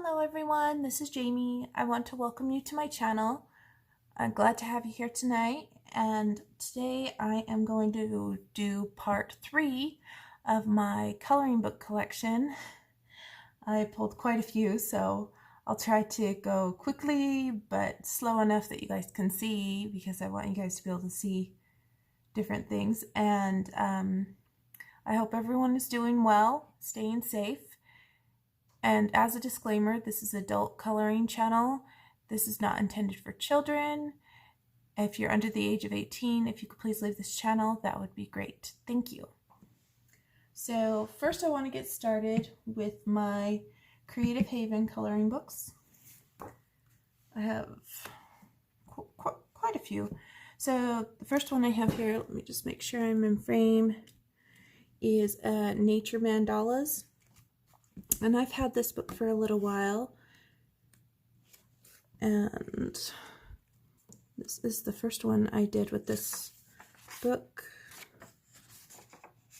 Hello everyone, this is Jamie. I want to welcome you to my channel. I'm glad to have you here tonight, and today I am going to do part 3 of my coloring book collection. I pulled quite a few, so I'll try to go quickly but slow enough that you guys can see, because I want you guys to be able to see different things. And I hope everyone is doing well, staying safe. And as a disclaimer, this is an adult coloring channel. This is not intended for children. If you're under the age of 18, if you could please leave this channel, that would be great. Thank you. So first I want to get started with my Creative Haven coloring books. I have quite a few. So the first one I have here, let me just make sure I'm in frame, is Nature Mandalas. And I've had this book for a little while, and this is the first one I did with this book.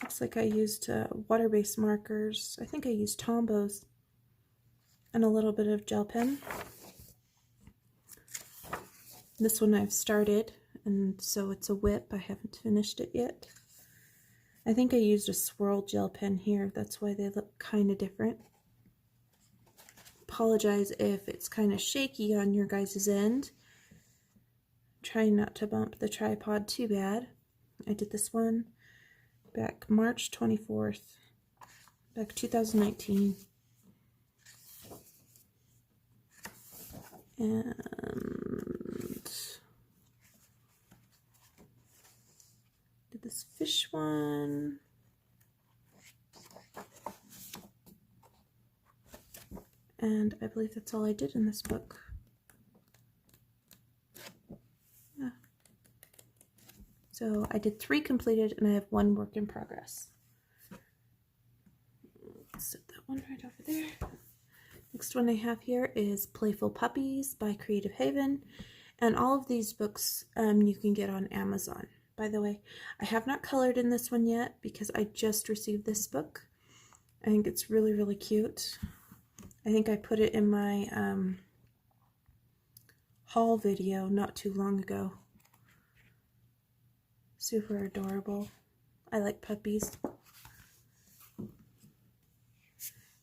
Looks like I used water-based markers. I think I used Tombows and a little bit of gel pen. This one I've started, and so it's a whip. I haven't finished it yet. I think I used a swirl gel pen here. That's why they look kind of different. Apologize if it's kind of shaky on your guys' end. Trying not to bump the tripod too bad. I did this one back March 24th, back 2019. And did this fish one. And I believe that's all I did in this book. Yeah. So I did 3 completed, and I have 1 work in progress. Let's set that one right over there. Next one I have here is Playful Puppies by Creative Haven. And all of these books you can get on Amazon. By the way, I have not colored in this one yet because I just received this book. I think it's really, really cute. I think I put it in my haul video not too long ago. Super adorable. I like puppies.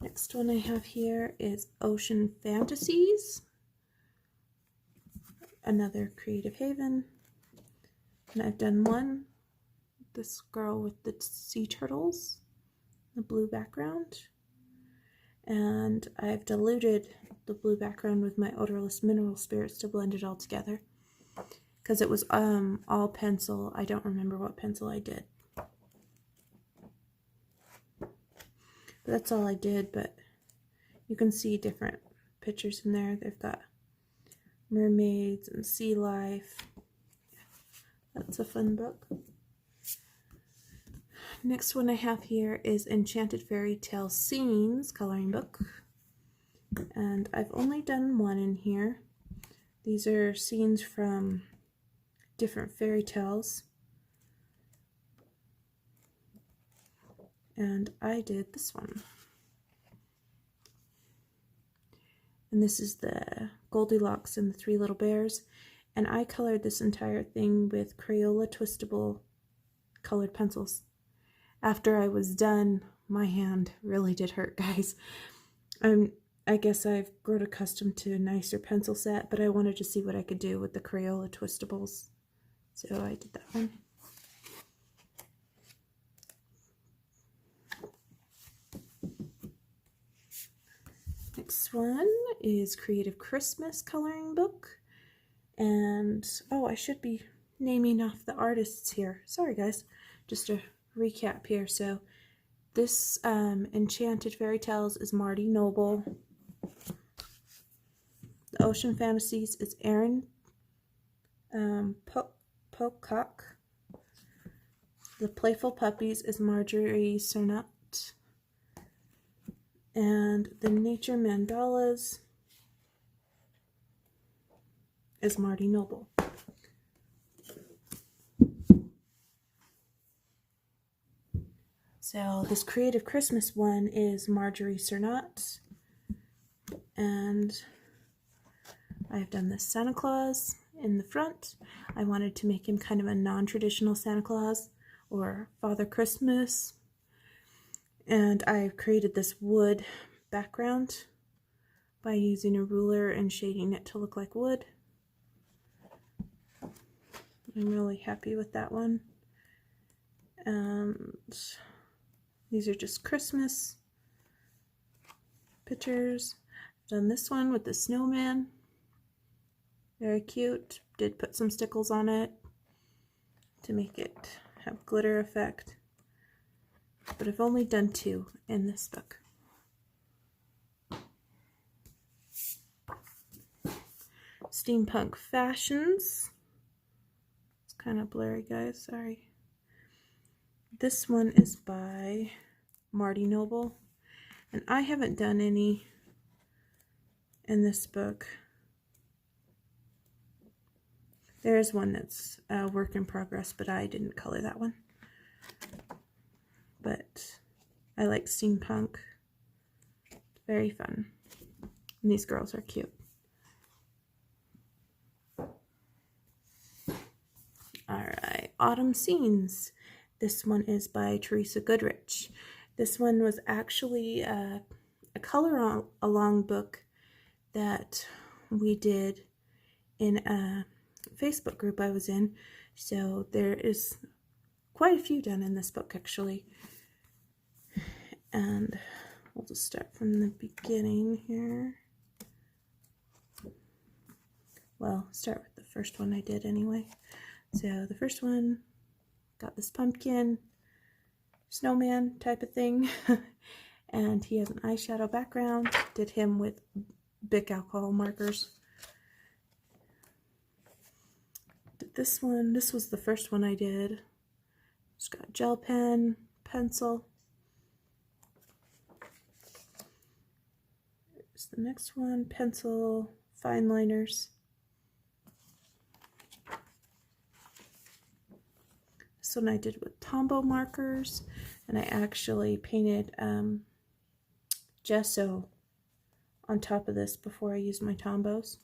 Next one I have here is Ocean Fantasies. Another Creative Haven. And I've done one. This girl with the sea turtles. The blue background. And I've diluted the blue background with my odorless mineral spirits to blend it all together, because it was all pencil. I don't remember what pencil I did, but that's all I did. But you can see different pictures in there. They've got mermaids and sea life. That's a fun book. Next one I have here is Enchanted Fairy Tale Scenes coloring book. And I've only done 1 in here. These are scenes from different fairy tales. And I did this one. And this is the Goldilocks and the 3 Little Bears. And I colored this entire thing with Crayola twistable colored pencils. After I was done, my hand really did hurt, guys. I guess I've grown accustomed to a nicer pencil set, but I wanted to see what I could do with the Crayola twistables. So I did that one. Next one is Creative Christmas coloring book. And, oh, I should be naming off the artists here. Sorry, guys. Just a recap here. So this Enchanted Fairy Tales is Marty Noble. The Ocean Fantasies is Aaron Pocock. The Playful Puppies is Marjorie Cernut. And the Nature Mandalas is Marty Noble. So this Creative Christmas one is Marjorie Cernut. And I've done this Santa Claus in the front. I wanted to make him kind of a non-traditional Santa Claus or Father Christmas. And I've created this wood background by using a ruler and shading it to look like wood. I'm really happy with that one. And these are just Christmas pictures. I've done this one with the snowman. Very cute. Did put some stickles on it to make it have glitter effect. But I've only done 2 in this book. Steampunk Fashions. It's kind of blurry, guys, sorry. This one is by Marty Noble, and I haven't done any in this book. There is one that's a work in progress, but I didn't color that one. But I like steampunk. Very fun. And these girls are cute. Alright, Autumn Scenes. This one is by Teresa Goodrich. This one was actually a color along book that we did in a Facebook group I was in. So there is quite a few done in this book actually. And we'll just start from the beginning here. Well, start with the first one I did anyway. So the first one, got this pumpkin, snowman type of thing. And he has an eyeshadow background. Did him with Bic alcohol markers. Did this one. This was the first one I did. Just got gel pen, pencil. Here's the next one, pencil, fine liners. This one I did with Tombow markers, and I actually painted gesso on top of this before I used my Tombows.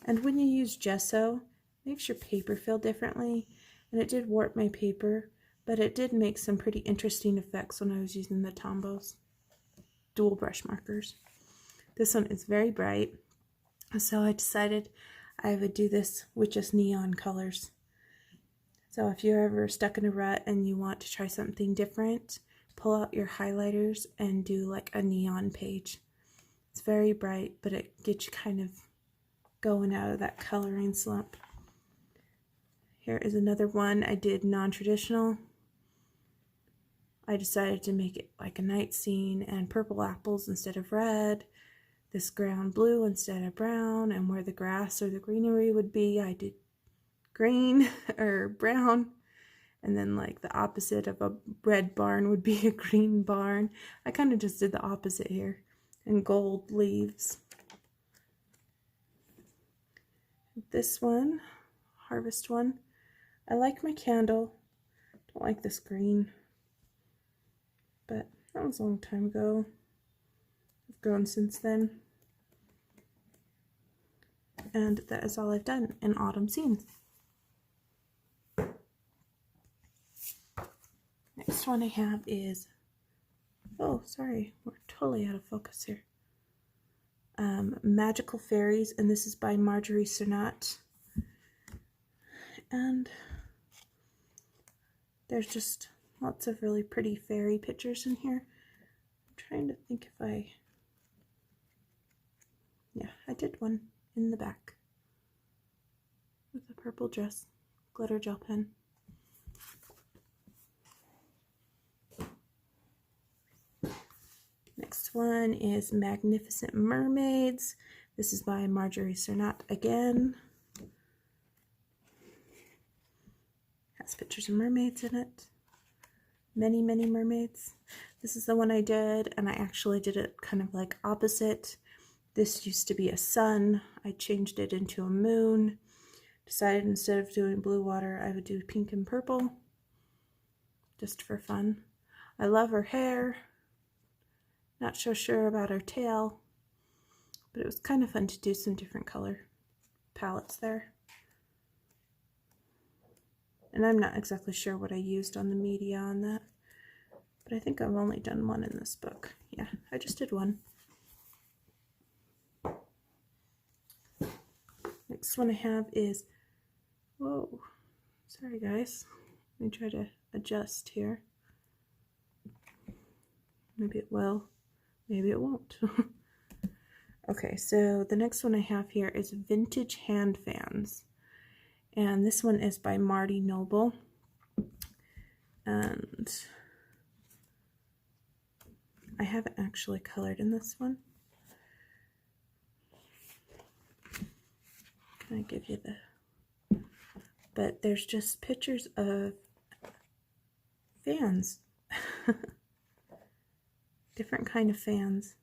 And when you use gesso, it makes your paper feel differently, and it did warp my paper, but it did make some pretty interesting effects when I was using the Tombows dual brush markers. This one is very bright, so I decided I would do this with just neon colors. So if you're ever stuck in a rut and you want to try something different, pull out your highlighters and do like a neon page. It's very bright, but it gets you kind of going out of that coloring slump. Here is another one I did non-traditional. I decided to make it like a night scene and purple apples instead of red. This ground blue instead of brown, and where the grass or the greenery would be, I did green or brown, and then like the opposite of a red barn would be a green barn. I kind of just did the opposite here, and gold leaves. This one, harvest one, I like my candle, don't like this green, but that was a long time ago. I've grown since then. And that is all I've done in Autumn Scenes. Next one I have is, oh sorry, we're totally out of focus here. Magical Fairies, and this is by Marjorie Cernat. And there's just lots of really pretty fairy pictures in here. I'm trying to think if I did one in the back with a purple dress, glitter gel pen. Next one is Magnificent Mermaids. This is by Marjorie Cernat again. Has pictures of mermaids in it. Many, many mermaids. This is the one I did, and I actually did it kind of like opposite. This used to be a sun. I changed it into a moon. Decided instead of doing blue water, I would do pink and purple, just for fun. I love her hair. Not so sure about her tail, but it was kind of fun to do some different color palettes there. And I'm not exactly sure what I used on the media on that, but I think I've only done one in this book. Yeah, I just did one. Next one I have is, whoa, sorry guys. Let me try to adjust here. Maybe it will, maybe it won't. Okay, so the next one I have here is Vintage Hand Fans. And this one is by Marty Noble. And I haven't actually colored in this one. Can I give you the... But there's just pictures of fans. Different kind of fans.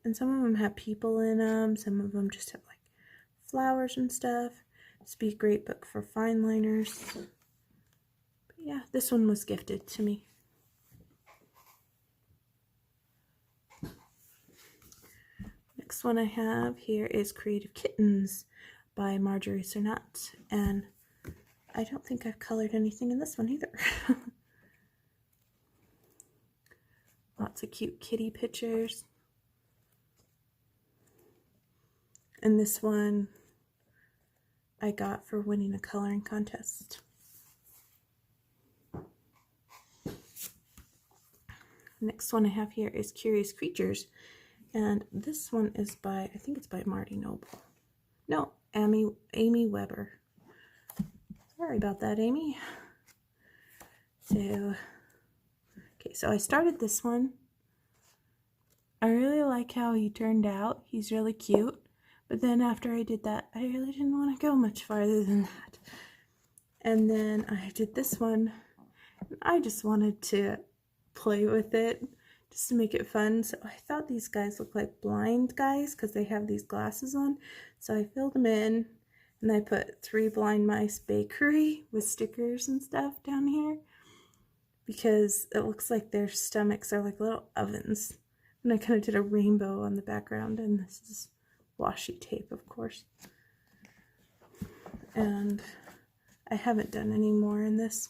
And some of them have people in them. Some of them just have like flowers and stuff. This would be a great book for fine liners. But yeah, this one was gifted to me. Next one I have here is Creative Kittens by Marjorie Cernat, and I don't think I've colored anything in this one either. Lots of cute kitty pictures. And this one I got for winning a coloring contest. Next one I have here is Curious Creatures, and this one is by, I think it's by Marty Noble. No, Amy Weber. Sorry about that, Amy. So, okay, so I started this one. I really like how he turned out. He's really cute. But then after I did that, I really didn't want to go much farther than that. And then I did this one. And I just wanted to play with it just to make it fun. So I thought these guys look like blind guys because they have these glasses on. So I filled them in, and I put 3 Blind Mice Bakery with stickers and stuff down here because it looks like their stomachs are like little ovens. And I kind of did a rainbow on the background, and this is washi tape, of course. And I haven't done any more in this,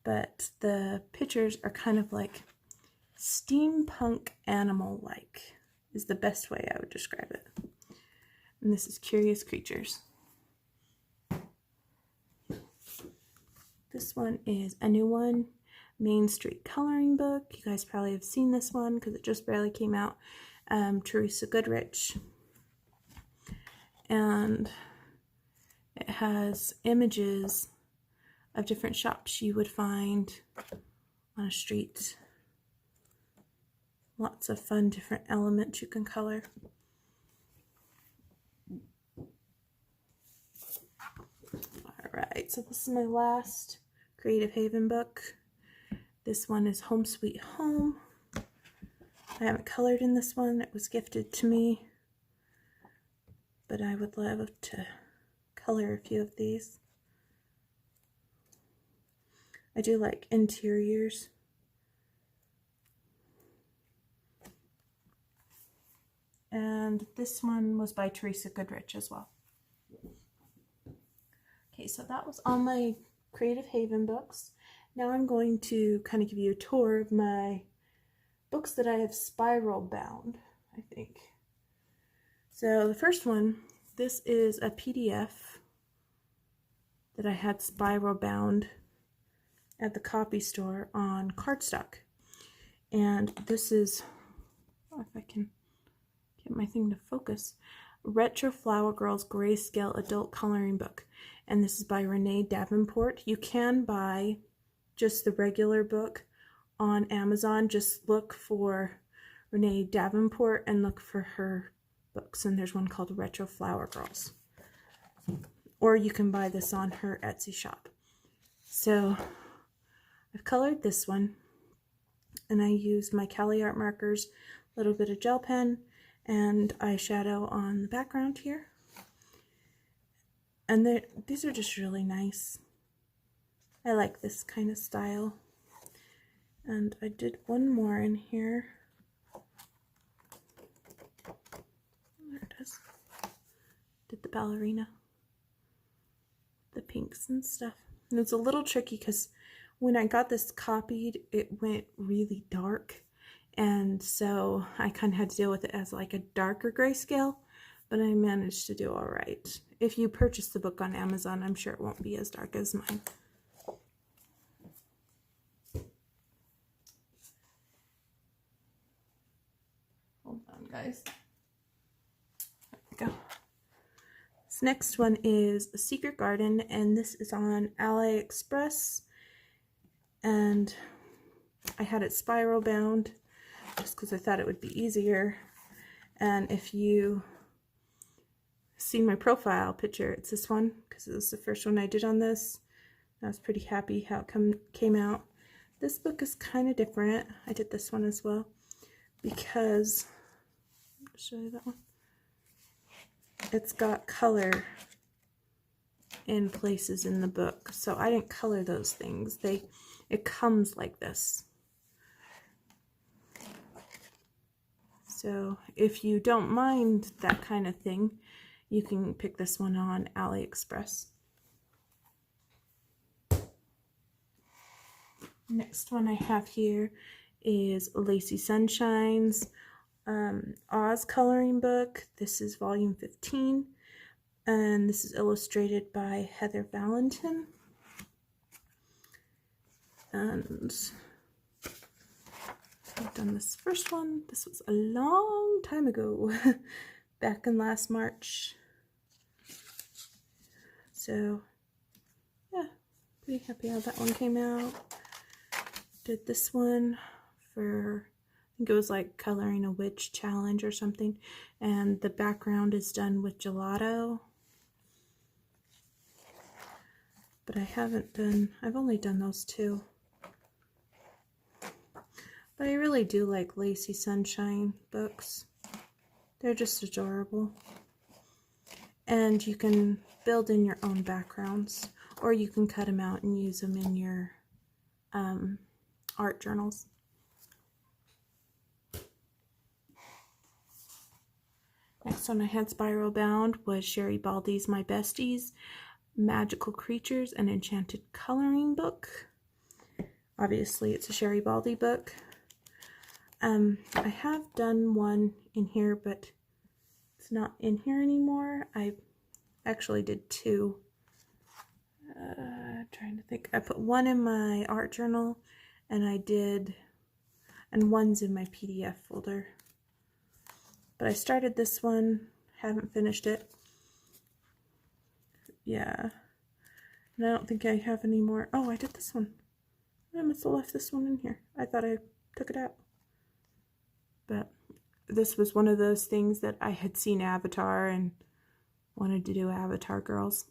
but the pictures are kind of like steampunk animal-like is the best way I would describe it. And this is Curious Creatures. This one is a new one, Main Street coloring book. You guys probably have seen this one because it just barely came out. Teresa Goodrich. And it has images of different shops you would find on a street. Lots of fun different elements you can color. Alright, so this is my last Creative Haven book. This one is Home Sweet Home. I haven't colored in this one. It was gifted to me. But I would love to color a few of these. I do like interiors. And this one was by Teresa Goodrich as well. Okay, so that was all my Creative Haven books. Now I'm going to kind of give you a tour of my books that I have spiral bound, I think. So the first one, this is a PDF that I had spiral bound at the copy store on cardstock. And this is, oh, if I can get my thing to focus, Retro Flower Girls Grayscale Adult Coloring Book. And this is by Renee Davenport. You can buy just the regular book on Amazon. Just look for Renee Davenport and look for her books, and there's one called Retro Flower Girls. Or you can buy this on her Etsy shop. So I've colored this one, and I used my Cali Art markers, a little bit of gel pen, and eyeshadow on the background here. And these are just really nice. I like this kind of style. And I did one more in here. There it is. Did the ballerina, the pinks and stuff. And it's a little tricky because when I got this copied, it went really dark. And so I kind of had to deal with it as like a darker grayscale, but I managed to do all right. If you purchase the book on Amazon, I'm sure it won't be as dark as mine. Hold on, guys. There we go. This next one is The Secret Garden, and this is on AliExpress. And I had it spiral bound just because I thought it would be easier. And if you see my profile picture, it's this one because it was the first one I did on this. I was pretty happy how it came out. This book is kind of different. I did this one as well because, I'll show you that one. It's got color in places in the book, so I didn't color those things. It comes like this. So if you don't mind that kind of thing, you can pick this one on AliExpress. Next one I have here is Lacy Sunshine's Oz coloring book. This is volume 15, and this is illustrated by Heather Valentin. And I've done this first one. This was a long time ago, back in last March. So yeah, pretty happy how that one came out. Did this one for, I think it was like coloring a witch challenge or something, and the background is done with gelato. But I've only done those two. But I really do like Lacy Sunshine books. They're just adorable. And you can build in your own backgrounds, or you can cut them out and use them in your art journals. Next one I had spiral bound was Sherry Baldy's My Besties, Magical Creatures and Enchanted Coloring Book. Obviously it's a Sherry Baldy book. I have done one in here, but it's not in here anymore. I actually did two. Trying to think. I put one in my art journal, and one's in my PDF folder. But I started this one, haven't finished it. Yeah. And I don't think I have any more. Oh, I did this one. I must have left this one in here. I thought I took it out. But this was one of those things that I had seen Avatar and wanted to do Avatar Girls.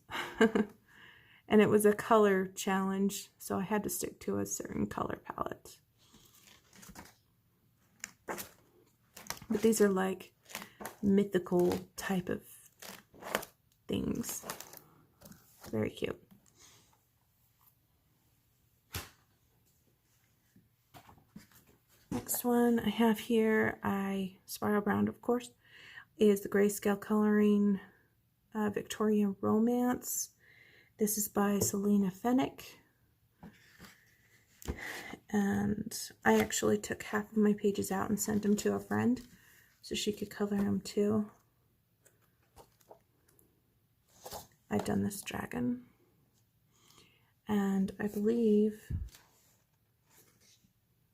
And it was a color challenge, so I had to stick to a certain color palette. But these are like mythical type of things. Very cute. Next one I have here, spiral bound of course, is the Grayscale Coloring Victorian Romance. This is by Selena Fennick. And I actually took half of my pages out and sent them to a friend so she could color them too. I've done this dragon. And I believe,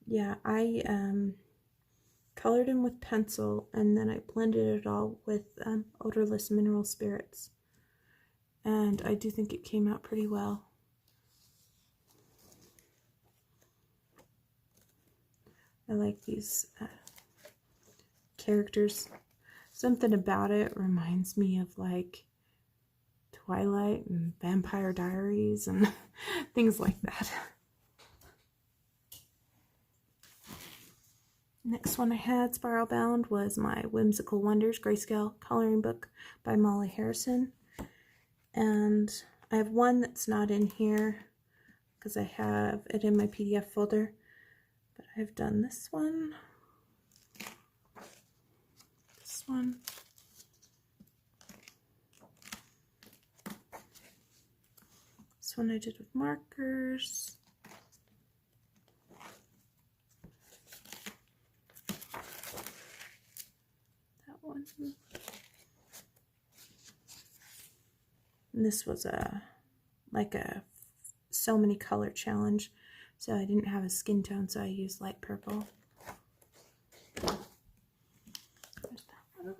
yeah, I colored him with pencil, and then I blended it all with odorless mineral spirits. And I do think it came out pretty well. I like these characters. Something about it reminds me of like Twilight and Vampire Diaries and things like that. Next one I had spiral bound was my Whimsical Wonders Grayscale Coloring Book by Molly Harrison. And I have one that's not in here because I have it in my PDF folder. But I've done this one, this one, this one I did with markers. That one. And this was like a so many color challenge, so I didn't have a skin tone, so I used light purple. There's that one.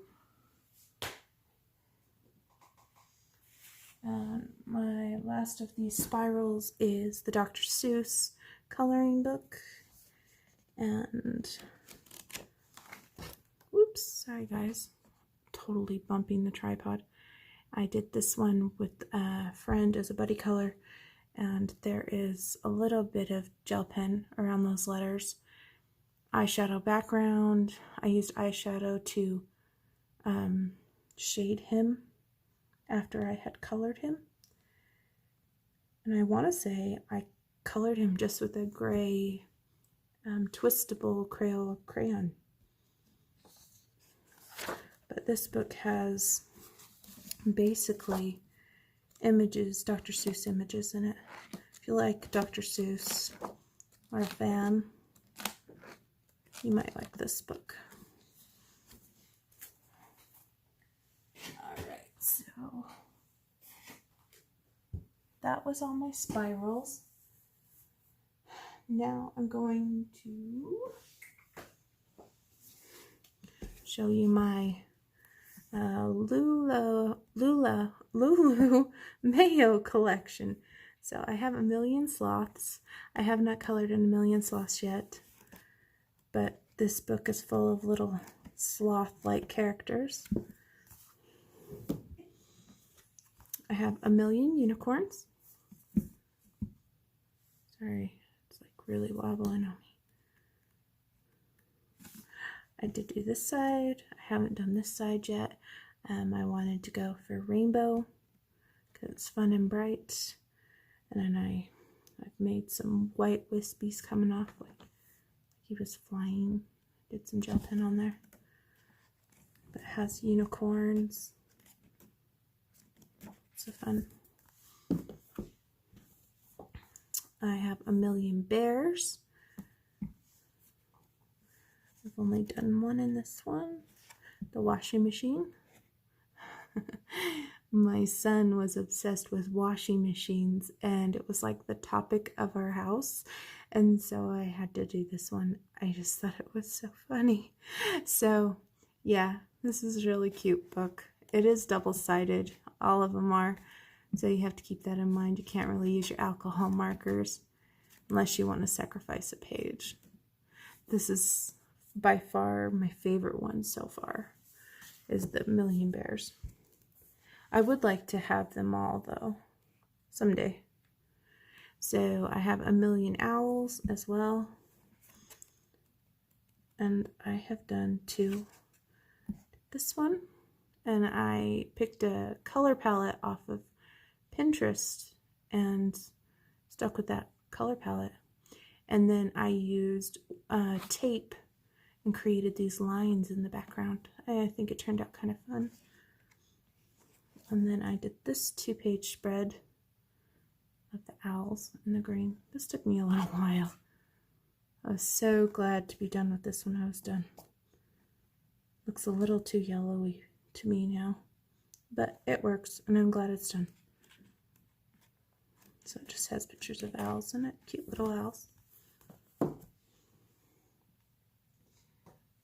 And my last of these spirals is the Dr. Seuss coloring book. And whoops, sorry guys, totally bumping the tripod. I did this one with a friend as a buddy color, and there is a little bit of gel pen around those letters. Eyeshadow background. I used eyeshadow to shade him after I had colored him. And I want to say I colored him just with a gray twistable crayon. But this book has basically images, Dr. Seuss images in it. If you like Dr. Seuss or a fan, you might like this book. Alright, so that was all my spirals. Now I'm going to show you my Lulu Mayo collection. So I have a million sloths. I have not colored in a million sloths yet, but this book is full of little sloth-like characters. I have a million unicorns. Sorry, it's like really wobbling on me. I did do this side. I haven't done this side yet. I wanted to go for rainbow because it's fun and bright. And then I've made some white wispies coming off like he was flying. Did some gel pen on there. But it has unicorns. It's so fun. I have a million bears. I've only done one in this one. The washing machine. My son was obsessed with washing machines, and it was like the topic of our house, and so I had to do this one. I just thought it was so funny. So yeah, this is a really cute book. It is double-sided. All of them are, so you have to keep that in mind. You can't really use your alcohol markers unless you want to sacrifice a page. This is by far my favorite one so far, is the Million Bears. I would like to have them all though, someday. So I have a million owls as well. And I have done two. This one, and I picked a color palette off of Pinterest and stuck with that color palette. And then I used tape and created these lines in the background. I think it turned out kind of fun. And then I did this 2-page spread of the owls and the green. This took me a little while. I was so glad to be done with this when I was done. Looks a little too yellowy to me now, but it works, and I'm glad it's done. So it just has pictures of owls in it, cute little owls.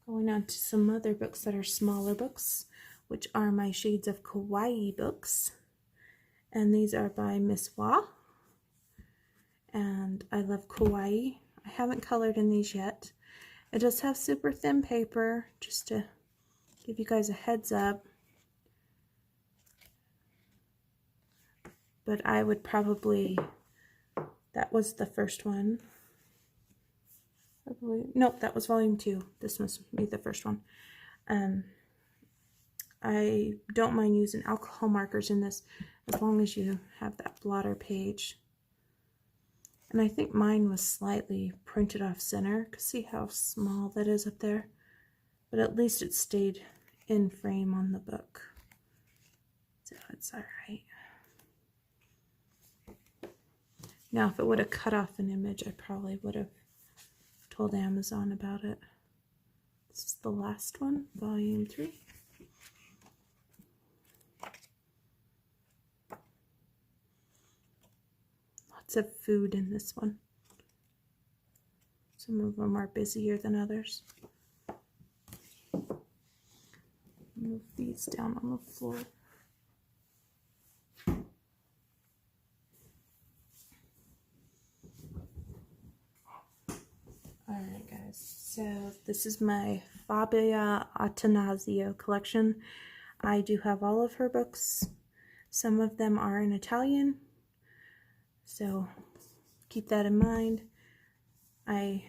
Going on to some other books that are smaller books, which are my Shades of Kawaii books. And these are by Miss Wah. And I love kawaii. I haven't colored in these yet. It does have super thin paper, just to give you guys a heads up. But I would probably, that was the first one. Nope, that was volume 2. This must be the first one. I don't mind using alcohol markers in this as long as you have that blotter page. And I think mine was slightly printed off center. See how small that is up there? But at least it stayed in frame on the book. So it's alright. Now if it would have cut off an image, I probably would have told Amazon about it. This is the last one, volume 3. Lots of food in this one. Some of them are busier than others. Move these down on the floor. Alright guys, so this is my Fabia Attanasio collection. I do have all of her books. Some of them are in Italian, so keep that in mind. I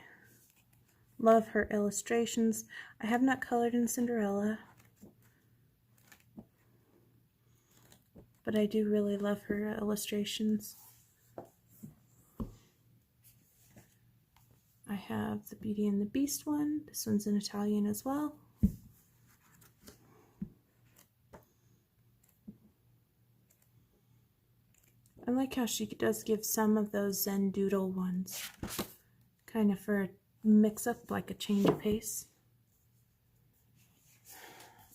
love her illustrations. I have not colored in Cinderella, but I do really love her illustrations. I have the Beauty and the Beast one. This one's in Italian as well. I like how she does give some of those Zen Doodle ones, kind of for a mix up, like a change of pace.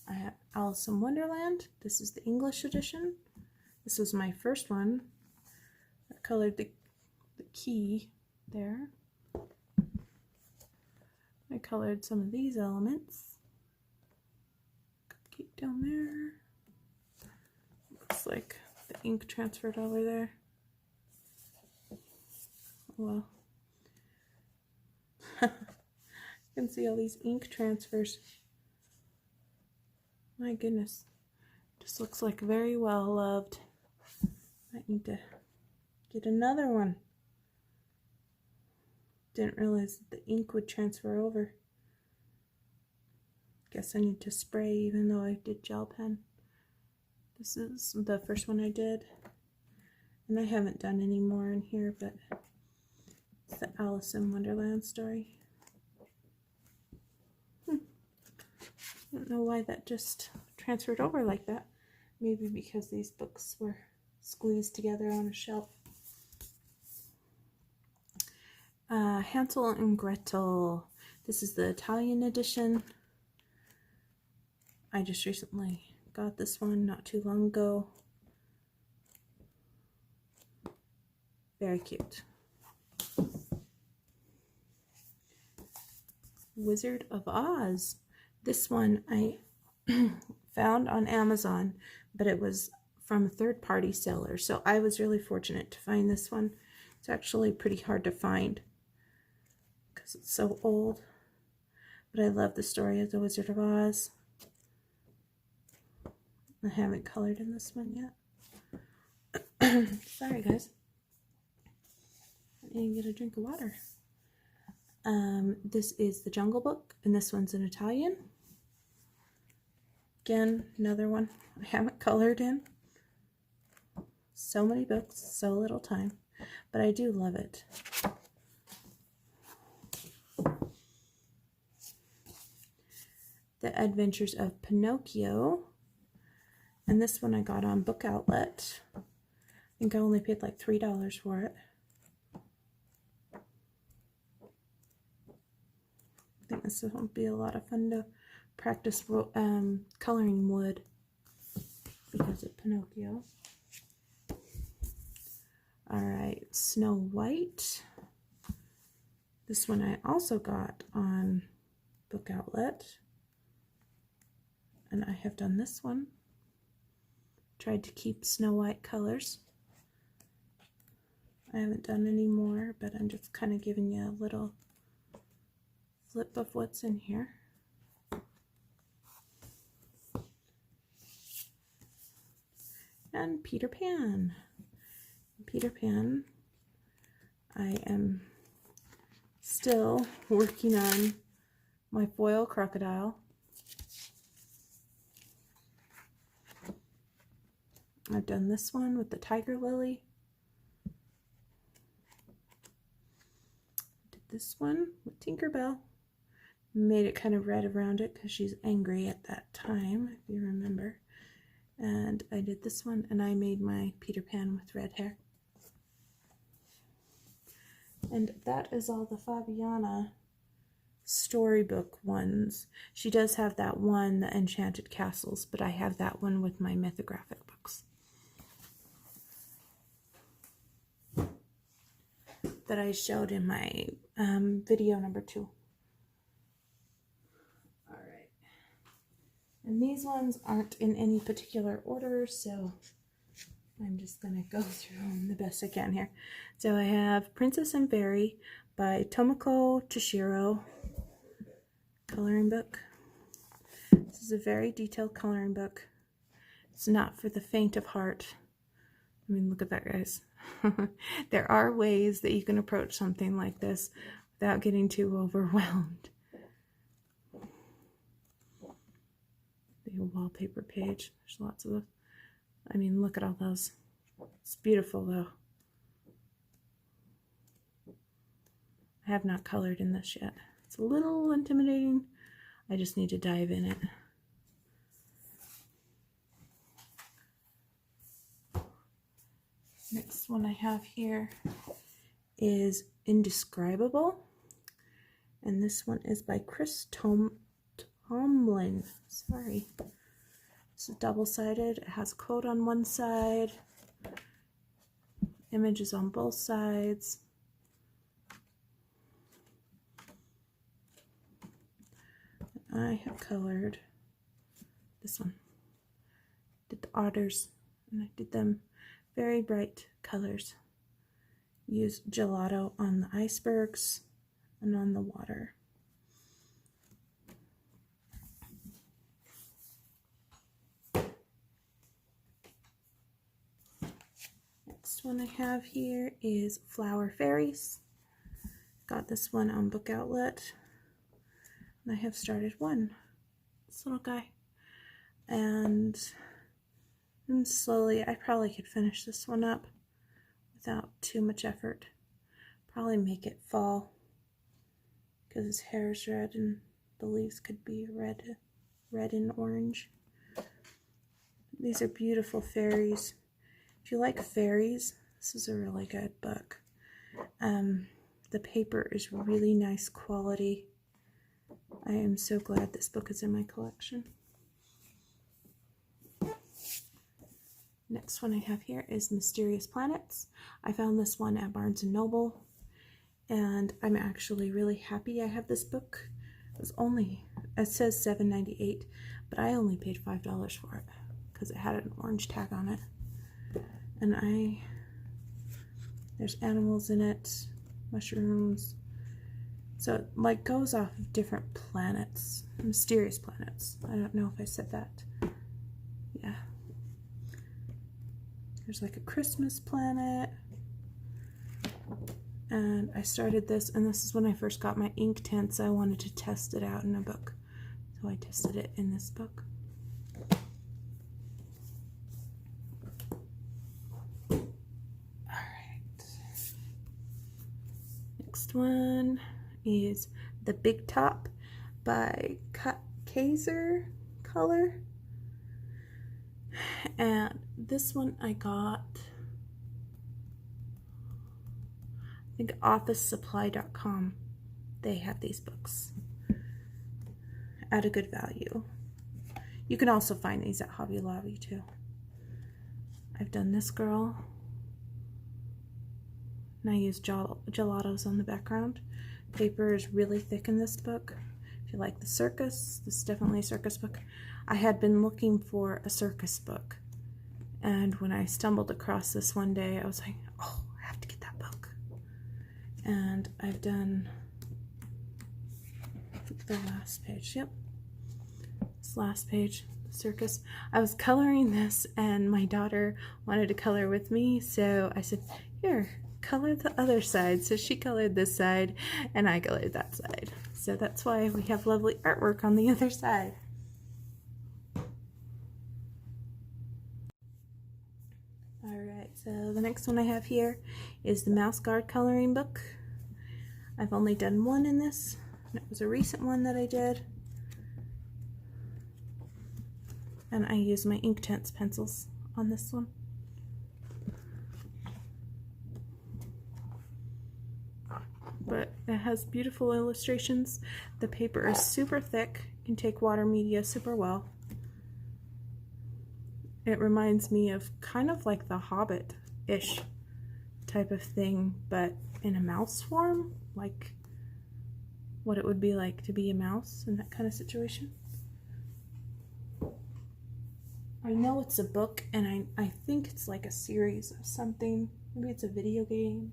I have Alice in Wonderland. This is the English edition. This was my first one. I colored the key there. I colored some of these elements. Cupcake down there. Looks like the ink transferred over there. Well, you can see all these ink transfers. My goodness, just looks like very well loved. I need to get another one. Didn't realize that the ink would transfer over. Guess I need to spray even though I did gel pen. This is the first one I did. And I haven't done any more in here, but it's the Alice in Wonderland story. I don't know why that just transferred over like that. Maybe because these books were squeezed together on a shelf. Hansel and Gretel. This is the Italian edition. I just recently got this one not too long ago. Very cute. Wizard of Oz. This one I found on Amazon, but it was from a third-party seller, so I was really fortunate to find this one. It's actually pretty hard to find because it's so old, but I love the story of the Wizard of Oz. I haven't colored in this one yet. Sorry guys, I need to get a drink of water. This is the Jungle Book, and this one's in Italian. Again, another one I haven't colored in. So many books, so little time, but I do love it. The Adventures of Pinocchio, and this one I got on Book Outlet. I think I only paid like $3 for it. I think this will be a lot of fun to practice coloring wood because of Pinocchio. Alright, Snow White. This one I also got on Book Outlet. And I have done this one. Tried to keep Snow White colors. I haven't done any more, but I'm just kind of giving you a little flip of what's in here. And Peter Pan. Peter Pan, I am still working on my foil crocodile. I've done this one with the tiger lily. this one with Tinkerbell. Made it kind of red around it because she's angry at that time, if you remember. And I did this one, and I made my Peter Pan with red hair. And that is all the Fabiana storybook ones. She does have that one, the Enchanted Castles, but I have that one with my mythographic books that I showed in my video number 2. Alright. And these ones aren't in any particular order, so I'm just going to go through them the best I can here. So I have Princess and Fairy by Tomoko Toshiro. Coloring book. This is a very detailed coloring book. It's not for the faint of heart. I mean, look at that, guys. There are ways that you can approach something like this without getting too overwhelmed. The wallpaper page. There's lots of those. I mean, look at all those. It's beautiful, though. I have not colored in this yet. It's a little intimidating. I just need to dive in it. Next one I have here is Indescribable. And this one is by Chris Tomlin. Sorry. It's double-sided. It has a quote on one side, images on both sides. I have colored this one. Did the otters, and I did them very bright colors. Used gelato on the icebergs and on the water. Next one I have here is Flower Fairies. Got this one on Book Outlet. And I have started one. This little guy. And slowly, I probably could finish this one up without too much effort. Probably make it fall because his hair is red and the leaves could be red and orange. These are beautiful fairies. If you like fairies, this is a really good book. The paper is really nice quality. I am so glad this book is in my collection. Next one I have here is Mysterious Planets. I found this one at Barnes & Noble, and I'm actually really happy I have this book. It says $7.98, but I only paid $5 for it because it had an orange tag on it. And there's animals in it, mushrooms. So it like goes off of different planets, mysterious planets. I don't know if I said that. Yeah. There's like a Christmas planet. And I started this, and this is when I first got my ink tints. I wanted to test it out in a book. So I tested it in this book. Alright. Next one is The Big Top by Kaiser Color. And this one I got, I think officesupply.com. They have these books at a good value. You can also find these at Hobby Lobby too. I've done this girl, and I use gelatos on the background. Paper is really thick in this book. If you like the circus, this is definitely a circus book. I had been looking for a circus book, and when I stumbled across this one day, I was like, oh, I have to get that book. And I've done the last page. Yep, this last page, the circus. I was coloring this, and my daughter wanted to color with me, so I said, here, color the other side. So she colored this side and I colored that side. So that's why we have lovely artwork on the other side. Alright, so the next one I have here is the Mouse Guard coloring book. I've only done one in this, and it was a recent one that I did. And I use my Inktense pencils on this one. But it has beautiful illustrations. The paper is super thick, can take water media super well. It reminds me of kind of like the Hobbit-ish type of thing, but in a mouse form, like what it would be like to be a mouse in that kind of situation. I know it's a book, and I think it's like a series of something. Maybe it's a video game.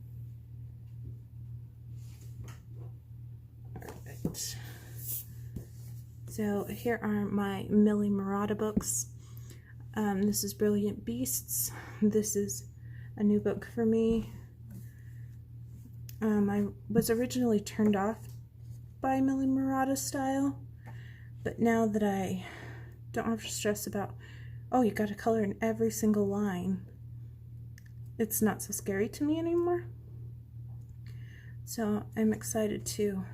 Alright. So here are my Millie Murata books. This is Brilliant Beasts. This is a new book for me. I was originally turned off by Millie Murata's style, but now that I don't have to stress about, oh, you got to color in every single line, it's not so scary to me anymore. So I'm excited to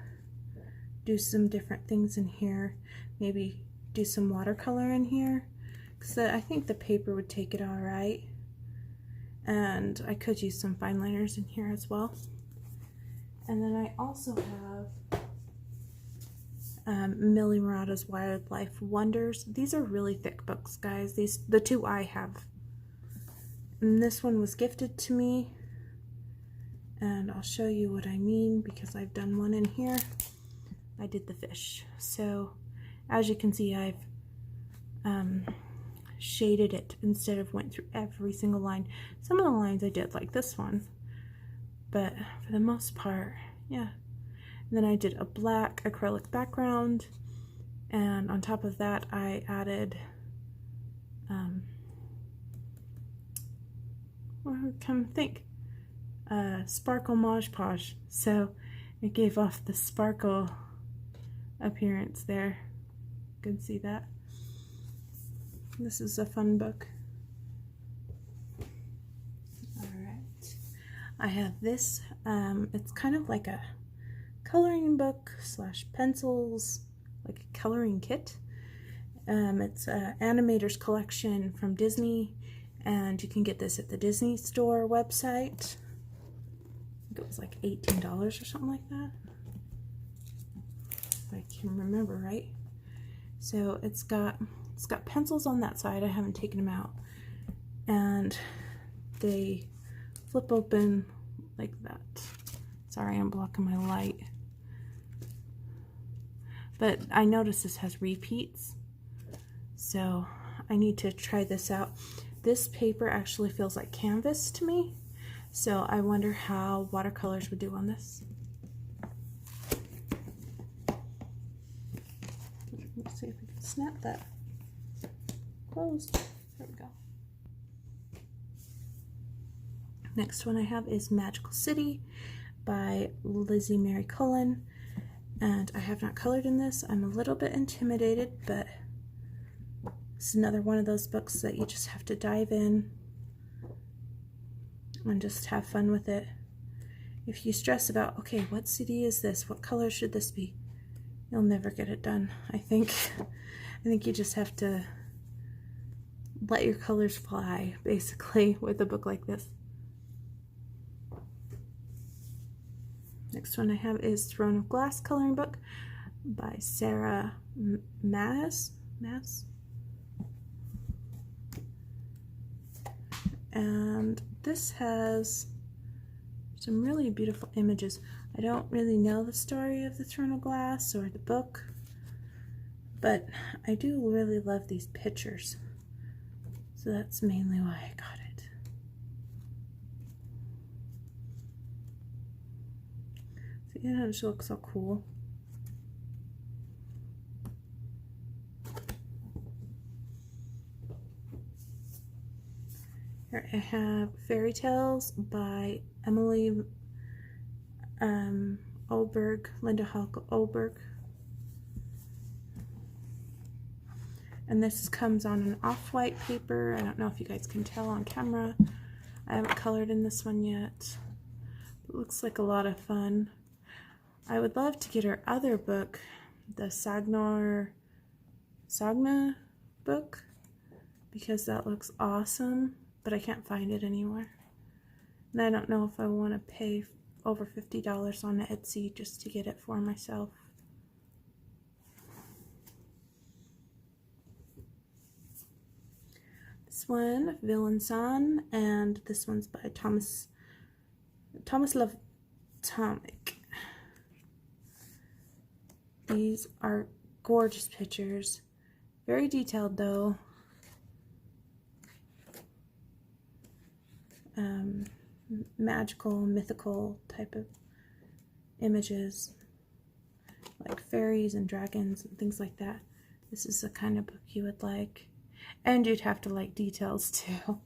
do some different things in here. Maybe do some watercolor in here, because I think the paper would take it all right. And I could use some fine liners in here as well. And then I also have Millie Murata's Wildlife Wonders. These are really thick books, guys. The two I have. And this one was gifted to me. And I'll show you what I mean, because I've done one in here. I did the fish. So as you can see, I've shaded it instead of went through every single line. Some of the lines I did, like this one, but for the most part, yeah. And then I did a black acrylic background, and on top of that I added sparkle Mod Podge, so it gave off the sparkle appearance there. You can see that. This is a fun book. Alright. I have this. It's kind of like a coloring book slash pencils, like a coloring kit. It's an Animator's Collection from Disney, and you can get this at the Disney Store website. I think it was like $18 or something like that, if I can remember right. So it's got pencils on that side. I haven't taken them out, and they flip open like that. Sorry, I'm blocking my light, but I noticed this has repeats, so I need to try this out. This paper actually feels like canvas to me, so I wonder how watercolors would do on this. Let's see if we can snap that closed. There we go. Next one I have is Magical City by Lizzie Mary Cullen, and I have not colored in this. I'm a little bit intimidated, but it's another one of those books that you just have to dive in and just have fun with it. If you stress about, okay, what CD is this? What color should this be? You'll never get it done, I think. I think you just have to let your colors fly, basically, with a book like this. Next one I have is Throne of Glass coloring book by Sarah Maas. And this has some really beautiful images. I don't really know the story of the Throne of Glass or the book, but I do really love these pictures. So that's mainly why I got it. So yeah, it just looks so cool. Here I have Fairy Tales by Emily Oberg, Linda Oberg. And this comes on an off-white paper. I don't know if you guys can tell on camera. I haven't colored in this one yet. It looks like a lot of fun. I would love to get her other book, the Sagna book, because that looks awesome, but I can't find it anywhere. And I don't know if I want to pay over $50 on Etsy just to get it for myself. This one, Villain Son, and this one's by Thomas Love Tomic. These are gorgeous pictures. Very detailed though. Magical, mythical type of images, like fairies and dragons and things like that. This is the kind of book you would like. And you'd have to like details too.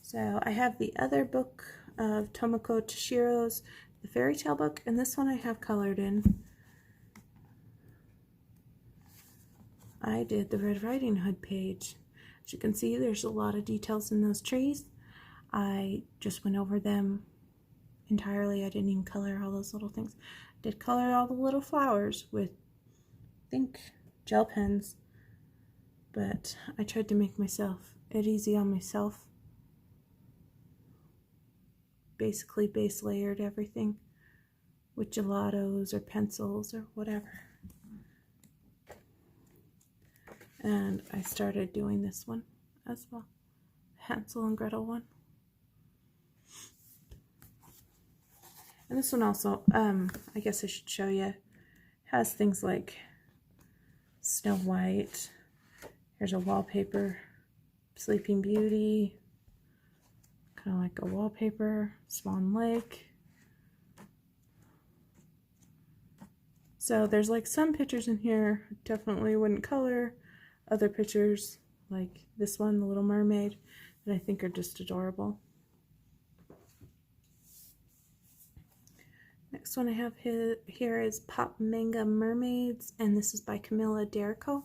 So I have the other book of Tomoko Toshiro's, the fairy tale book, and this one I have colored in. I did the Red Riding Hood page. As you can see, there's a lot of details in those trees. I just went over them entirely. I didn't even color all those little things. I did color all the little flowers with, I think, gel pens. But I tried to make it easy on myself. Basically base layered everything with gelatos or pencils or whatever. And I started doing this one as well, Hansel and Gretel one. And this one also, I guess I should show you, has things like Snow White. Here's a wallpaper, Sleeping Beauty, kind of like a wallpaper, Swan Lake. So there's like some pictures in here I definitely wouldn't color. Other pictures, like this one, The Little Mermaid, that I think are just adorable. Next one I have here is Pop Manga Mermaids, and this is by Camilla Derrico.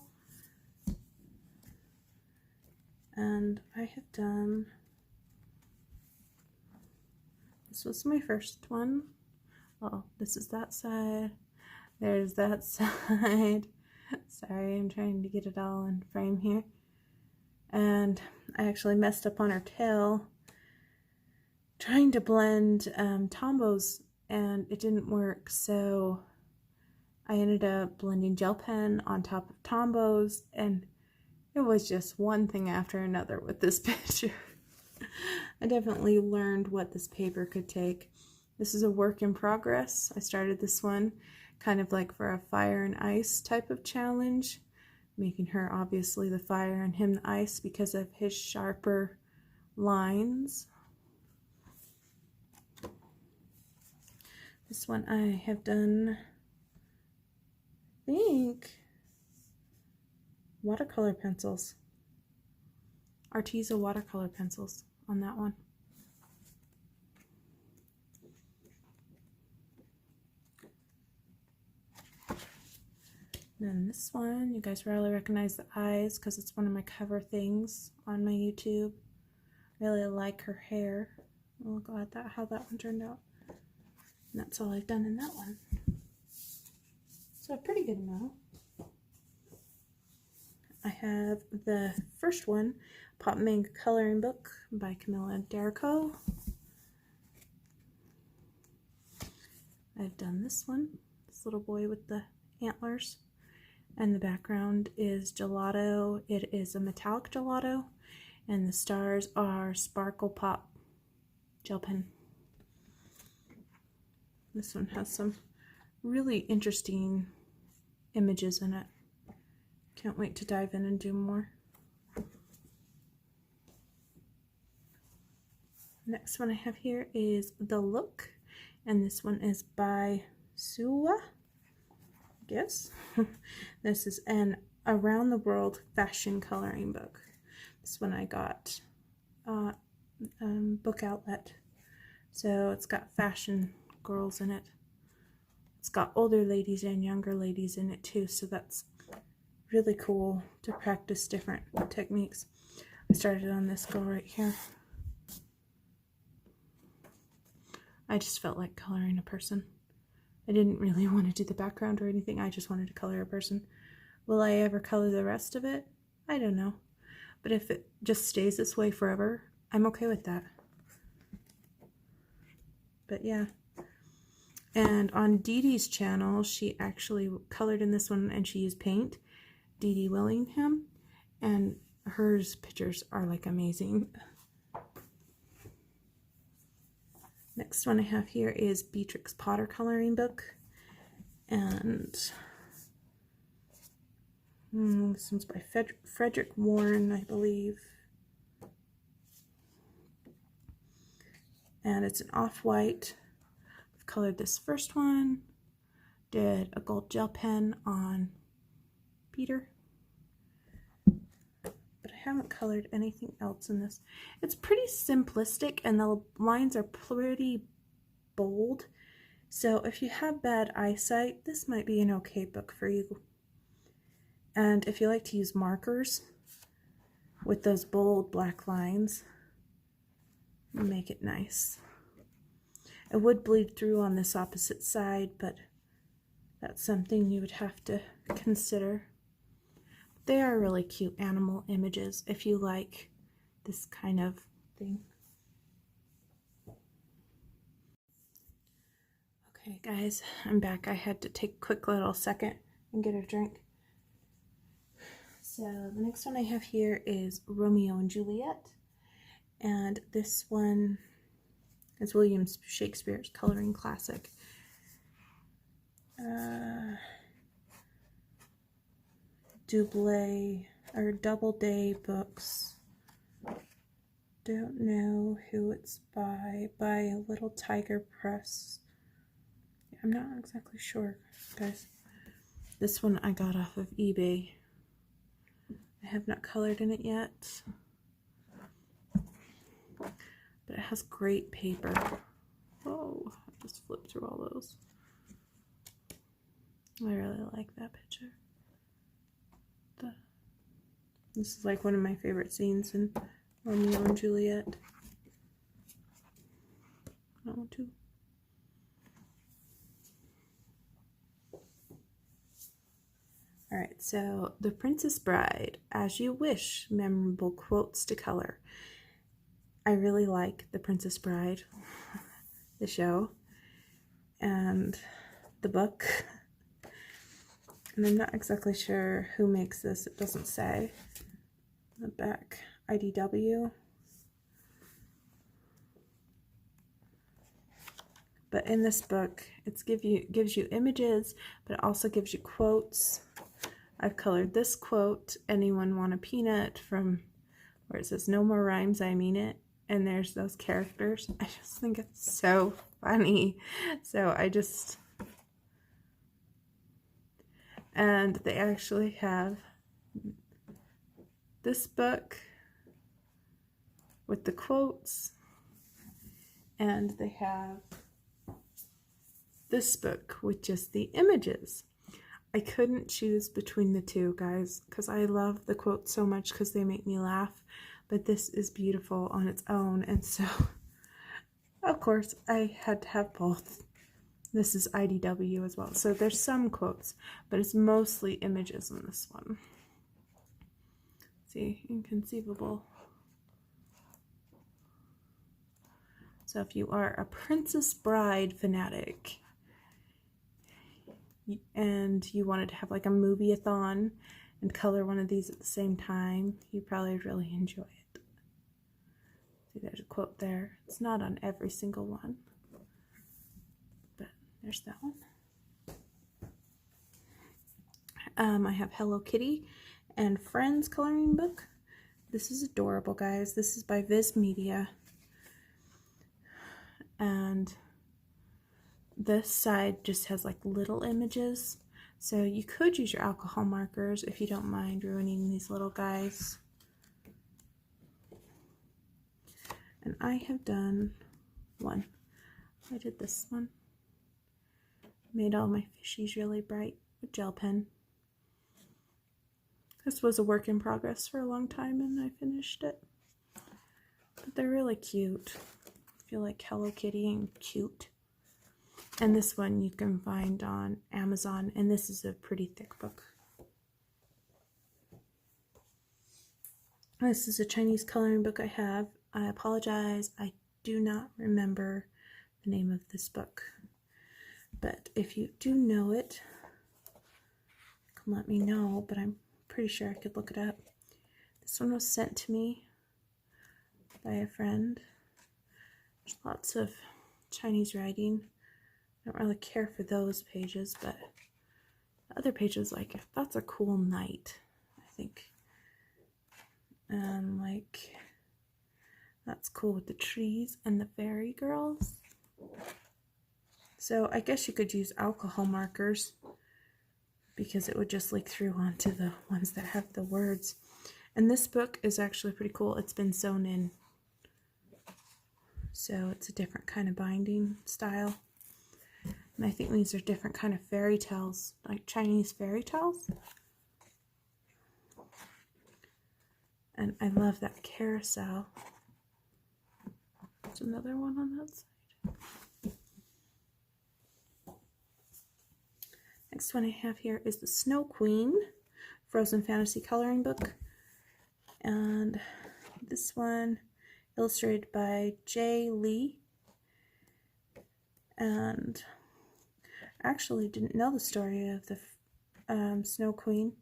And I have done, this was my first one. Oh, this is that side. There's that side. Sorry, I'm trying to get it all in frame here. And I actually messed up on her tail trying to blend Tombos, and it didn't work, so I ended up blending gel pen on top of Tombos, and it was just one thing after another with this picture. I definitely learned what this paper could take. This is a work in progress. I started this one kind of like for a fire and ice type of challenge, making her obviously the fire and him the ice because of his sharper lines. This one I have done, I think, watercolor pencils. Arteza watercolor pencils on that one. Then this one, you guys probably recognize the eyes because it's one of my cover things on my YouTube. Really like her hair. We'll go at that, how that one turned out. And that's all I've done in that one. So a pretty good amount. I have the first one, Pop Manga Coloring Book by Camilla Derrico. I've done this one, this little boy with the antlers. And the background is gelato. It is a metallic gelato, and the stars are Sparkle Pop gel pen. This one has some really interesting images in it. Can't wait to dive in and do more. Next one I have here is The Look, and this one is by Suwa. Yes. This is an around the world fashion coloring book. This one I got Book Outlet. So it's got fashion girls in it. It's got older ladies and younger ladies in it too, so that's really cool to practice different techniques. I started on this girl right here. I just felt like coloring a person. I didn't really want to do the background or anything. I just wanted to color a person. Will I ever color the rest of it? I don't know. But if it just stays this way forever, I'm okay with that. But yeah. And on Dee Dee's channel, she actually colored in this one and she used paint. Dee Dee Willingham. And hers pictures are like amazing. Next one I have here is BEATRIX Potter Coloring Book. And this one's by Frederick Warren, I believe. And it's an off-white. I've colored this first one. Did a gold gel pen on Peter. But I haven't colored anything else in this. It's pretty simplistic and the lines are pretty bold. So if you have bad eyesight, this might be an okay book for you. And if you like to use markers with those bold black lines, make it nice. It would bleed through on this opposite side, but that's something you would have to consider. They are really cute animal images if you like this kind of thing. Okay guys, I'm back. I had to take a quick little second and get a drink. So the next one I have here is Romeo and Juliet. And this one is William Shakespeare's coloring classic. Doubleday books. Don't know who it's by Little Tiger Press. I'm not exactly sure, guys. This one I got off of eBay. I have not colored in it yet. But it has great paper. Oh, I just flipped through all those. I really like that picture. This is like one of my favorite scenes in Romeo and Juliet. I want to. Alright, so The Princess Bride, As You Wish, memorable quotes to color. I really like The Princess Bride, the show, and the book. And I'm not exactly sure who makes this. It doesn't say. The back, IDW. But in this book, it gives you images, but it also gives you quotes. I've colored this quote, "Anyone want a peanut?" from where it says, "No more rhymes, I mean it." And there's those characters. I just think it's so funny. So and they actually have this book with the quotes, and they have this book with just the images. I couldn't choose between the two, guys, because I love the quotes so much because they make me laugh, but this is beautiful on its own, and so of course I had to have both. This is IDW as well, so there's some quotes, but it's mostly images in this one. See, Inconceivable. So if you are a Princess Bride fanatic and you wanted to have like a movie-a-thon and color one of these at the same time, you probably really enjoy it. See, there's a quote there. It's not on every single one, but there's that one. I have Hello Kitty and Friends coloring book. This is adorable, guys. This is by Viz Media. And this side just has like little images. So you could use your alcohol markers if you don't mind ruining these little guys. And I have done one. I did this one. Made all my fishies really bright with gel pen. This was a work in progress for a long time and I finished it. But they're really cute. If feel like Hello Kitty and cute. And this one you can find on Amazon, and this is a pretty thick book. This is a Chinese coloring book I have. I apologize, I do not remember the name of this book. But if you do know it, you can let me know, but I'm pretty sure I could look it up. This one was sent to me by a friend. There's lots of Chinese writing. I don't really care for those pages, but the other pages, like, that's a cool night, I think. Like, that's cool with the trees and the fairy girls. So I guess you could use alcohol markers because it would just leak through onto the ones that have the words. And this book is actually pretty cool. It's been sewn in. So it's a different kind of binding style. And I think these are different kind of fairy tales, like Chinese fairy tales. And I love that carousel. There's another one on that side. Next one I have here is the Snow Queen Frozen Fantasy Coloring Book. And this one illustrated by J. Lee. And I actually didn't know the story of the Snow Queen.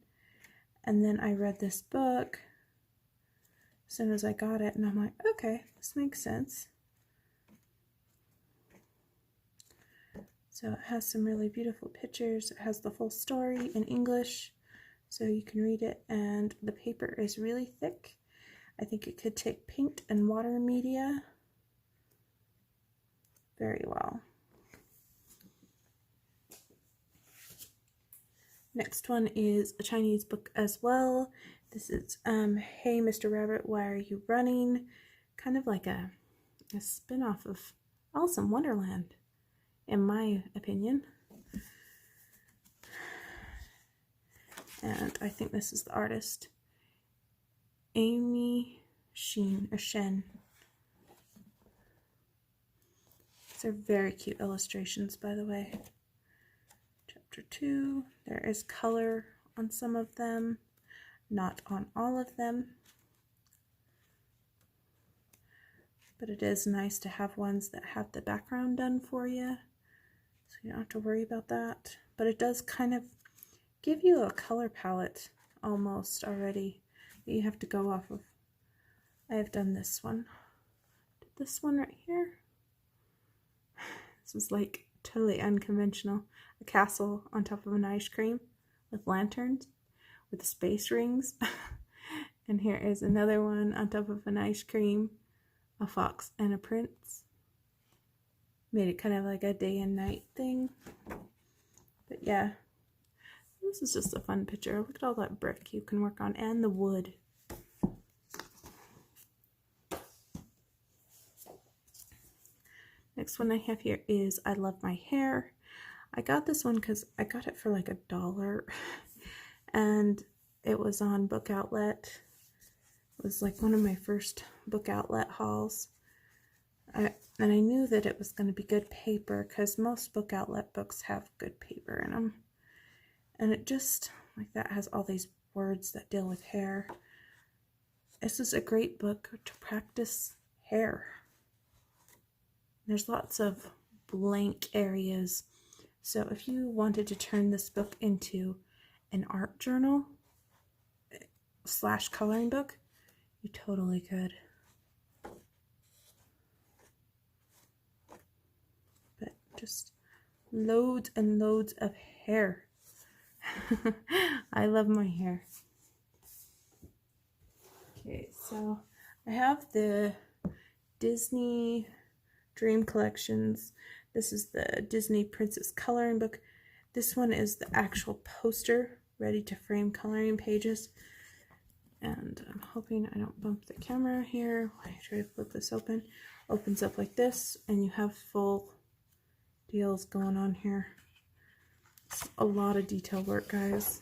And then I read this book as soon as I got it, and I'm like, okay, this makes sense. So it has some really beautiful pictures. It has the full story in English, so you can read it, and the paper is really thick. I think it could take paint and water media very well. Next one is a Chinese book as well. This is Hey Mr. Rabbit, Why Are You Running? Kind of like a spin-off of Alice in Wonderland, in my opinion. And I think this is the artist, Amy Shen. These are very cute illustrations, by the way. Chapter 2, there is color on some of them, not on all of them. But it is nice to have ones that have the background done for you, so you don't have to worry about that. But it does kind of give you a color palette almost already that you have to go off of. I have done this one. Did this one right here. This is like totally unconventional. A castle on top of an ice cream with lanterns with space rings. And here is another one on top of an ice cream, a fox and a prince. Made it kind of like a day and night thing. But yeah, this is just a fun picture. Look at all that brick you can work on, and the wood. Next one I have here is I Love My Hair. I got this one because I got it for like $1, and it was on Book Outlet. It was like one of my first Book Outlet hauls. And I knew that it was going to be good paper because most Book Outlet books have good paper in them. And it just, like that, has all these words that deal with hair. This is a great book to practice hair. There's lots of blank areas. So if you wanted to turn this book into an art journal / coloring book, you totally could. But just loads and loads of hair. I love my hair. Okay, so I have the Disney Dream Collections. This is the Disney Princess Coloring Book. This one is the actual poster, ready to frame coloring pages. And I'm hoping I don't bump the camera here. I try to flip this open. Opens up like this, and you have full deals going on here. It's a lot of detail work, guys.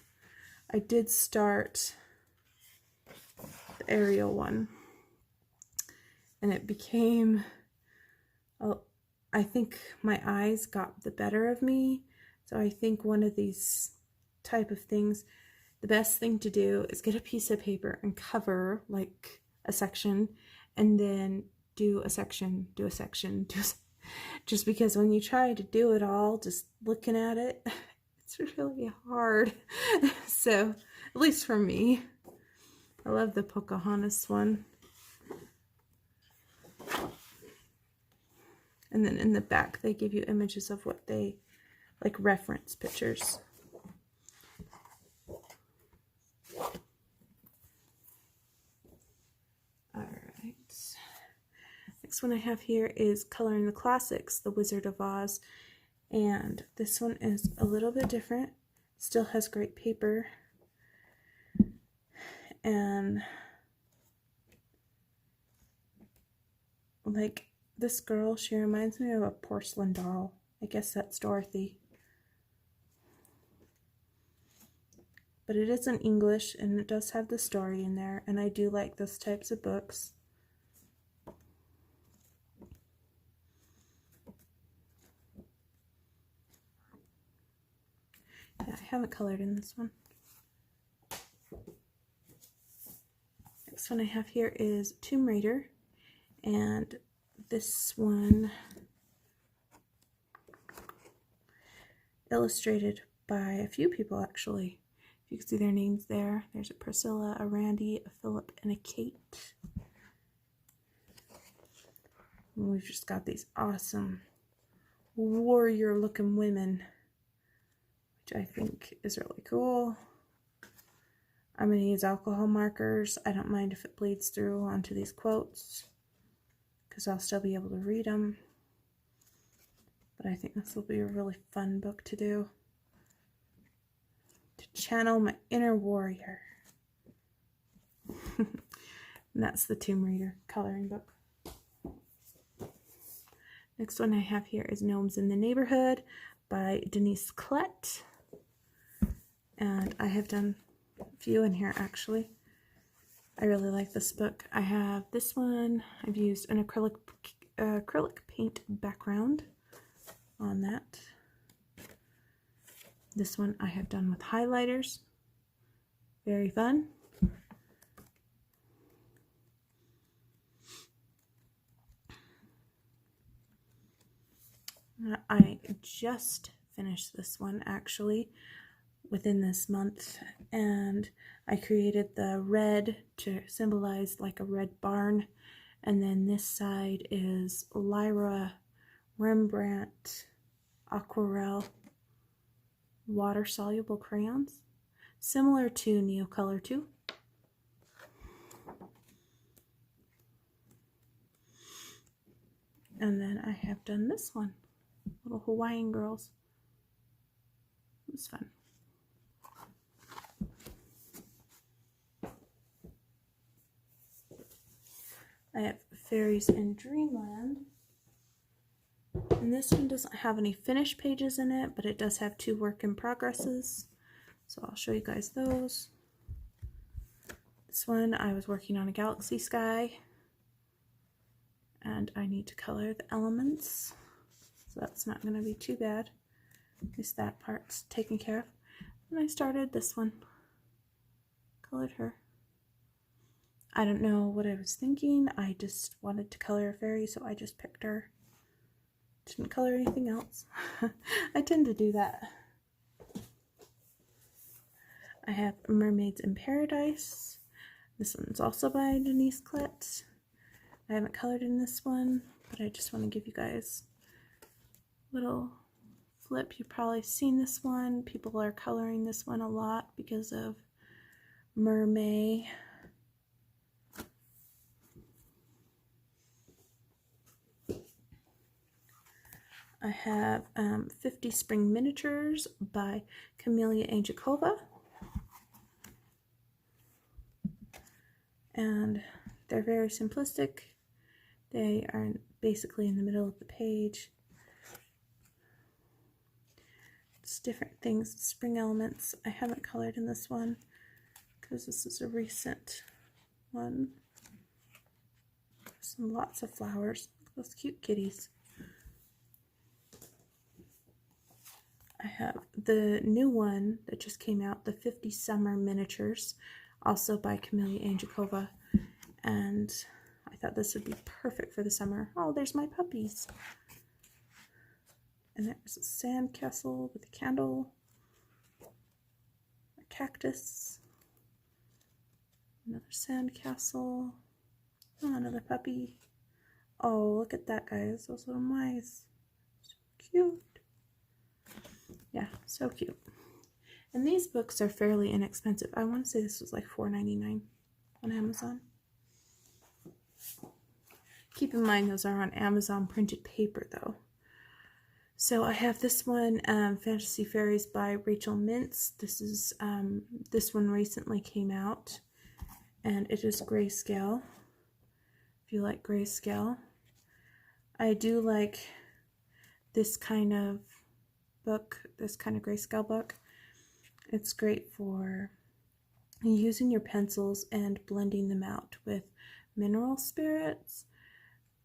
I did start the Ariel one, and it became Oh, I think my eyes got the better of me. So I think one of these type of things, the best thing to do is get a piece of paper and cover like a section, and then do a section, do a section, just because when you try to do it all, just looking at it, it's really hard. So, at least for me. I love the Pocahontas one. And then in the back, they give you images of what they, like reference pictures. Alright. Next one I have here is Coloring the Classics, The Wizard of Oz. And this one is a little bit different. Still has great paper. And like this girl, she reminds me of a porcelain doll. I guess that's Dorothy. But it is in English, and it does have the story in there, and I do like those types of books. Yeah, I haven't colored in this one. Next one I have here is Tomb Raider, and this one illustrated by a few people actually. You can see their names there. There's a Priscilla, a Randy, a Philip, and a Kate. And we've just got these awesome warrior looking women, which I think is really cool. I'm going to use alcohol markers. I don't mind if it bleeds through onto these quotes, because I'll still be able to read them. But I think this will be a really fun book to do. To channel my inner warrior. And that's the Tomb Raider coloring book. Next one I have here is Gnomes in the Neighborhood by Denise Klett. And I have done a few in here actually. I really like this book. I have this one. I've used an acrylic paint background on that. This one I have done with highlighters. Very fun. I just finished this one actually within this month, and I created the red to symbolize like a red barn, and then this side is Lyra Rembrandt aquarelle water soluble crayons, similar to Neocolor 2. And then I have done this one, little Hawaiian girls. It was fun. I have Fairies in Dreamland. And this one doesn't have any finished pages in it, but it does have 2 work in progresses. So I'll show you guys those. This one, I was working on a galaxy sky, and I need to color the elements. So that's not going to be too bad. At least that part's taken care of. And I started this one. Colored her. I don't know what I was thinking. I just wanted to color a fairy, so I just picked her. Didn't color anything else. I tend to do that. I have Mermaids in Paradise. This one's also by Denise Klett. I haven't colored in this one, but I just want to give you guys a little flip. You've probably seen this one. People are coloring this one a lot because of Mermaid. I have 50 Spring Miniatures by Camelia Angelkova. And they're very simplistic. They are basically in the middle of the page. It's different things, spring elements. I haven't colored in this one because this is a recent one. Lots of flowers. Those cute kitties. I have the new one that just came out, the 50 Summer Miniatures, also by Camelia Angelkova. And I thought this would be perfect for the summer. Oh, there's my puppies. And there's a sand castle with a candle, a cactus, another sand castle, oh, another puppy. Oh, look at that, guys. Those little mice. So cute. Yeah, so cute. And these books are fairly inexpensive. I want to say this was like $4.99 on Amazon. Keep in mind those are on Amazon printed paper though. So I have this one, Fantasy Fairies by Rachel Mintz. This one recently came out, and it is grayscale. If you like grayscale, I do like this kind of book, this kind of grayscale book. It's great for using your pencils and blending them out with mineral spirits.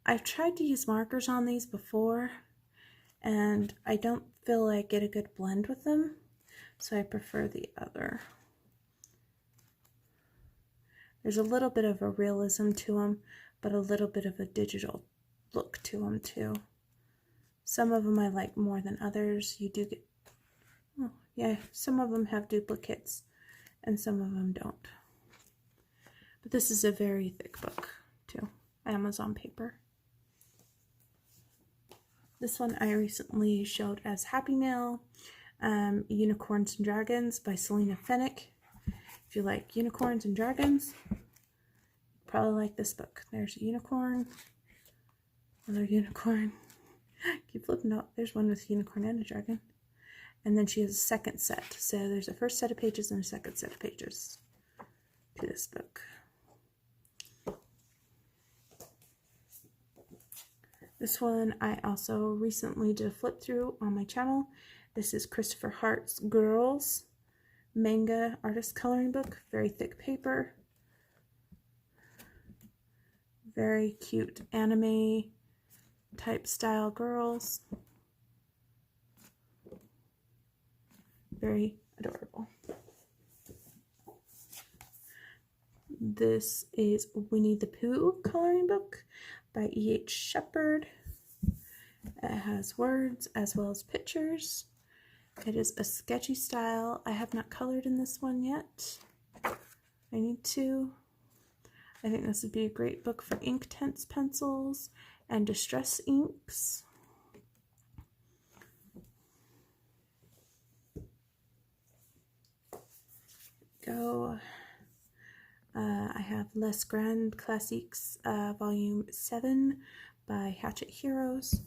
I've tried to use markers on these before, and I don't feel like I get a good blend with them, so I prefer the other. There's a little bit of a realism to them, but a little bit of a digital look to them too. Some of them I like more than others. You do get, oh yeah, some of them have duplicates and some of them don't. But this is a very thick book too, Amazon paper. This one I recently showed as Happy Mail, Unicorns and Dragons by Selena Fennick. If you like unicorns and dragons, you probably like this book. There's a unicorn, another unicorn. Keep flipping up. There's one with a unicorn and a dragon. And then she has a second set. So there's a first set of pages and a second set of pages to this book. This one I also recently did a flip through on my channel. This is Christopher Hart's Girls manga artist coloring book. Very thick paper. Very cute anime type style girls. Very adorable. This is Winnie the Pooh coloring book by E.H. Shepard. It has words as well as pictures. It is a sketchy style. I have not colored in this one yet. I need to. I think this would be a great book for Inktense pencils and distress inks. Go. I have Les Grands Classiques, Volume 7 by Hatchet Heroes.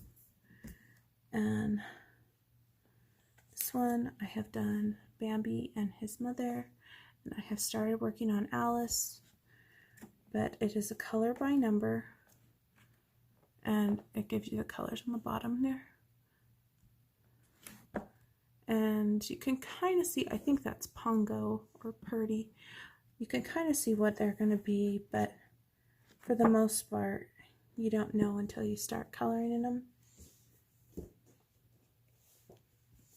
And this one I have done Bambi and his mother. And I have started working on Alice. But it is a color by number. And it gives you the colors on the bottom there. And you can kind of see, I think that's Pongo or Purdy. You can kind of see what they're going to be, but for the most part, you don't know until you start coloring in them.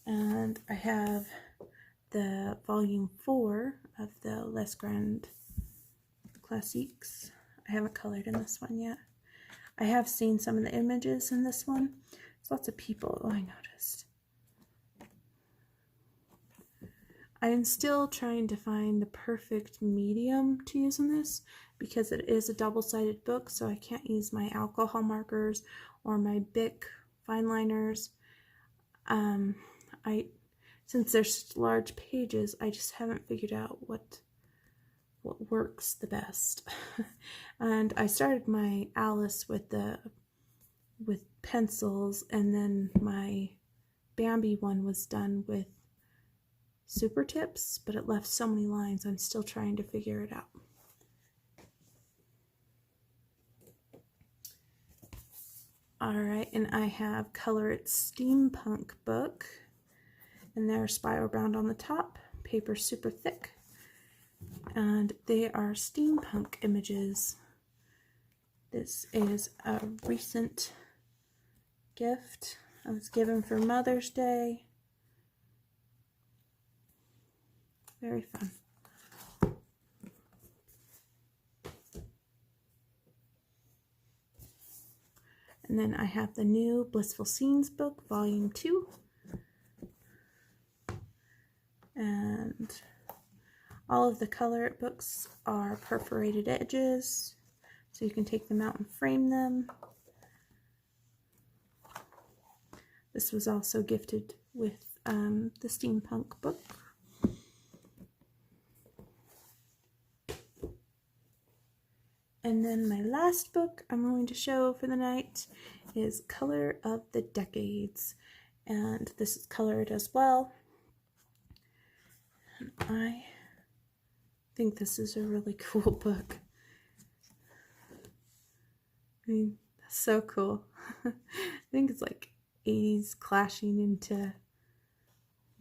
And I have the volume 4 of the Les Grands Classiques. I haven't colored in this one yet. I have seen some of the images in this one. There's lots of people, I noticed. I am still trying to find the perfect medium to use in this because it is a double-sided book, so I can't use my alcohol markers or my Bic fine liners. Since there's large pages, I just haven't figured out what works the best. And I started my Alice with pencils, and then my Bambi one was done with super tips, but it left so many lines. I'm still trying to figure it out. Alright, and I have Color It Steampunk book, and they're spiral bound on the top, paper super thick, and they are steampunk images. This is a recent gift I was given for Mother's Day. very fun. And then I have the new Blissful Scenes book, Volume 2. And all of the color books are perforated edges, so you can take them out and frame them. This was also gifted with the steampunk book. And then my last book I'm going to show for the night is Color of the Decades. And this is colored as well. And I think this is a really cool book. I mean, that's so cool. I think it's like 80s clashing into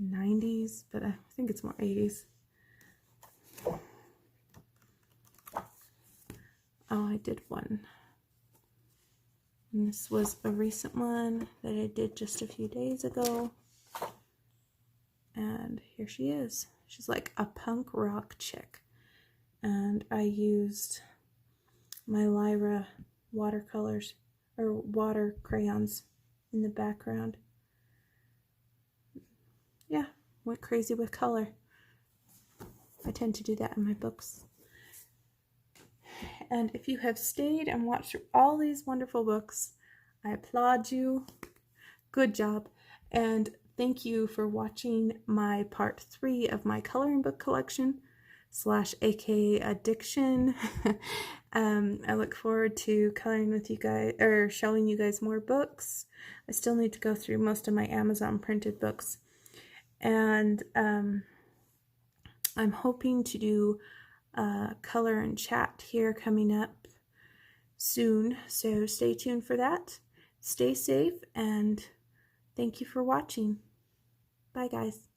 90s, but I think it's more 80s. Oh, I did one. And this was a recent one that I did just a few days ago. And here she is. She's like a punk rock chick. And I used my Lyra watercolors, or water crayons in the background. Yeah, went crazy with color. I tend to do that in my books. And if you have stayed and watched through all these wonderful books, I applaud you. Good job. And thank you for watching my part 3 of my coloring book collection / aka addiction. I look forward to coloring with you guys, or showing you guys more books. I still need to go through most of my Amazon printed books. And I'm hoping to do color and chat here coming up soon, so stay tuned for that. Stay safe, and thank you for watching. Bye guys.